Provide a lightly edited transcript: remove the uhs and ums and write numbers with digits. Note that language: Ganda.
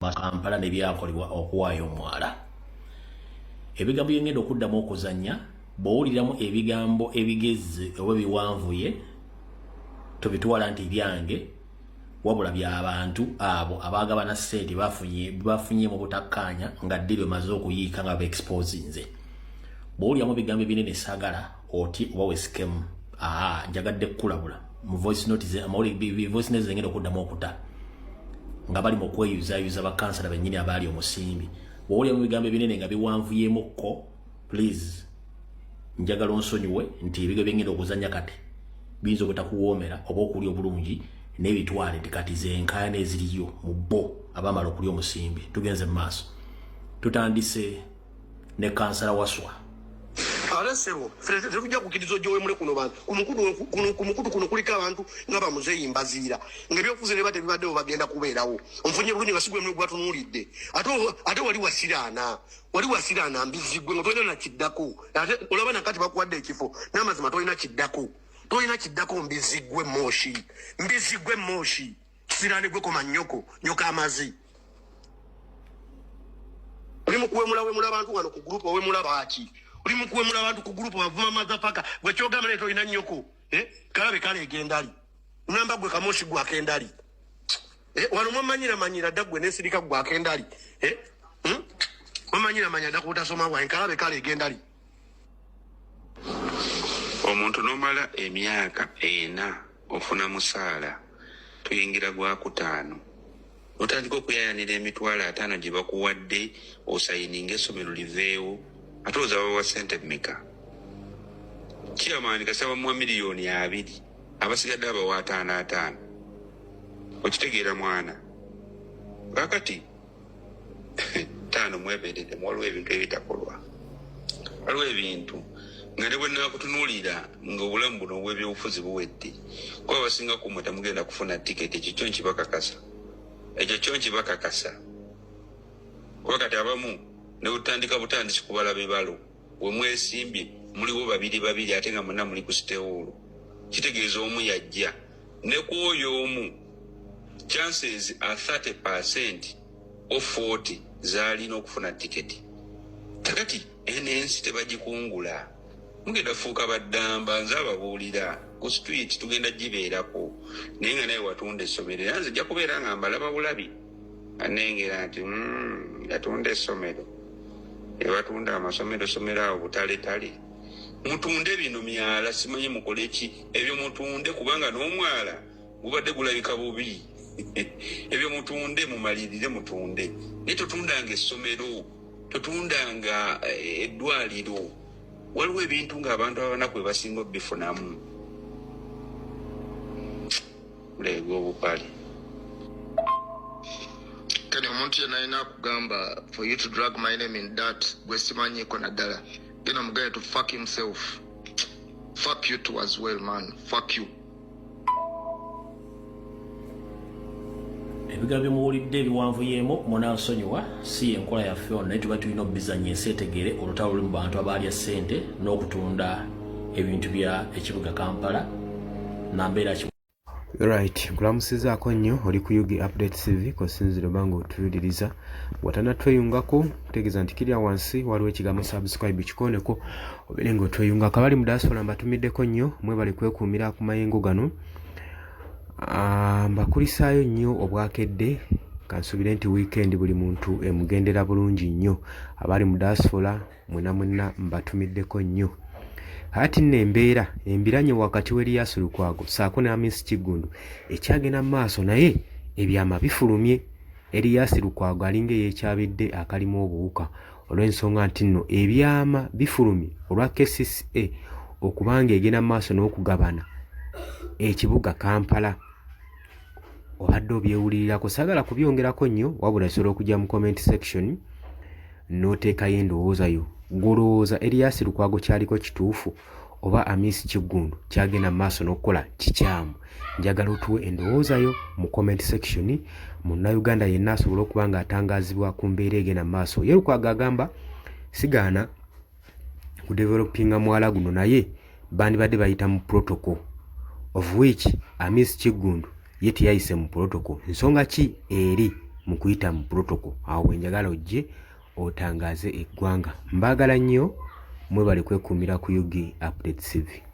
Kampala ne byakolebwa okuwaayo omwala. Ebigambo byengenda okuddamu okuzannya bw'owuliramu ebigambo ebigezze oba biwanvuye tobitwala nti byange wabula by'abantu abo abaagabana ssente bafunye mu butakkaanya nga ddi bemaze okuyiika nga baexposinze. Bw'owuliramu ebigambo ebinene saagala oti oba wesikemu njagadde kkulabula mu voice note zengenda okuddamu okuta nga bali mu kweyuzayuza bakansala bennyini abaali omusimbi. Bw'owulira mu bigambo ebinene nga biwanvuyemukko, please njagala onsonyiwe nti ebigambo byengenda okuzannya kati biyinza obutakuwoomera oba okulya obulungi n'ebitwale nti kati zenkaayana eziriyo mu bo abamala okulya omusimbi. Tugenze mu maaso. Tutandise ne kansala Waswa. Arasebo tujja kukiriza ojjowe mule kuno bantu kumukutu kuno kuliko abantu nga bamuzeeyi mbazira ng'ebyokuze ne bate bibaddewo bagenda kubeerawo omufunye bulungi nga sigwe muli gwatunuulidde ate wali wasiraana mbizigwe nga tolina nakiddako ate olaba nakati bakuwadde ekifo n'amazima tolina kiddako mbizigwe mooshi kisiraanigwe koma nyoka amazi oli mukuwemula abantu wano ku gurupu owemula baaki oli mukuwemula abantu ku gurupu bavuma mazapaka gwe kyogamba leero olina nnyoko kalabe kaleega endali unamba gwe kamoshi gwaka endali wano mwamanyira dda gwe nesirika gwaka endali mwamanyira dda kubutasoma bwange kalabe kaleega endali. Omuntu nomala emyaka 4 ofuna musaala tuyingira gwakutaano otandika okuyayanira emitwalo 5 gye bakuwadde osayininga essomero liveewo ate ozabawa ssente mmeka? Chairman kasaba mu miliyoni 2 abasigadde abawa 5. Okitegeera mwana kakati 5 mweberedde waliwo ebintu ebitakolwa waliwo ebintu nga ne bwe nakutunuulira ng'obulamu buno obw'ebyobufuzi buwedde kuba abasinga kumwe temugenda kufuna tiketi ekyo nkibakakasa kuba kati abamu ne butandika butandisi kubala bibalo we mwesimbye muliwo babiri ate nga mwenna muli ku sitewolo kitegeeza omu yajja ne ku oyo omu chances are 30% of 40 zaalina okufuna tiketi. Takati ensi tebagikungula mugenda fuuka baddamba nze ababuulira ku street tugenda gibeerako naye nga naye watunda essomero era nze jja kubeera nga mbalaba bulabi anengera nti yatunda essomero ebatunda amasomero somero awo butaletale mutunde bino myala simanyi mukole ki ebyo mutunde kubanga n'omwala gubadde gulabika bubi ebyo mutunde mumalirire mutunde naye totundanga essomero totundanga eddwaliro waliwo ebintu ng'abantu abanaku bwe basinga obifunamu leega obupale kani omuntu yenna alina kugamba for you to drag my name in that gwe simanyiiko naddala gena mugaye to fuck himself. Fuck you too as well man, fuck you. Ebigambo byemuwulidde ebiwanvuyemu munansonyiwa si enkola yaffe ono naye tuba tulina obizannya ensi etegere olutalo luli mu bantu abaalya ssente n'okutunda ebintu bya ekibuga Kampala nambeera Right, nkulamusizaako nnyo oli ku Yugi Update TV kosinzira bango otuyuliriza watana tweyungako kutegeeza nti kirya wansi waliwo ekigambo subscribe kikoneko obeere ng'otweyunga kabali mu diaspora mbatumiddeko nnyo mwebale kwekuumira ku mayengo gano mbakulisaayo nnyo obwakedde kansubire nti weekend buli muntu emugendera bulungi nnyo abali mu diaspora mwenna mbatumiddeko nnyo. Hati nembeera embiranye wakati w'Erias Lukwago saako ne Hamisi Kiggundu ekyagenda maaso naye ebyama bifulumye. Erias Lukwago alinga yekyabidde akalimu obuwuka olw'ensonga nti nno ebyama bifulumye olwa KCCA okubanga egenda maaso n'okugabana ekibuga Kampala. Obadde obyewulirirako saagala kubyongerako nnyo wabula esobola okujja mu comment section n'oteekayo endowoozayo golowooza Erias Lukwago kyaliko kituufu oba Hamisi Kiggundu kyagenda maaso n'okukola kikyamu. Njagala otuwe endowoozayo mu comment section. Munnayuganda yenna asobola okuba nga atangazibwa ku mbeera egenda maaso. Ye Lukwago agamba sigaana ku developinga mwala guno naye bandibadde bayita mu protocol of which Hamisi Kiggundu ye teyayise mu protocol. Nsonga ki eri mu kuyita mu protocol awo wenjagala ojje otangaze eggwanga. Mbagala nnyo mwebale kwekuumira ku Yugi Updates TV.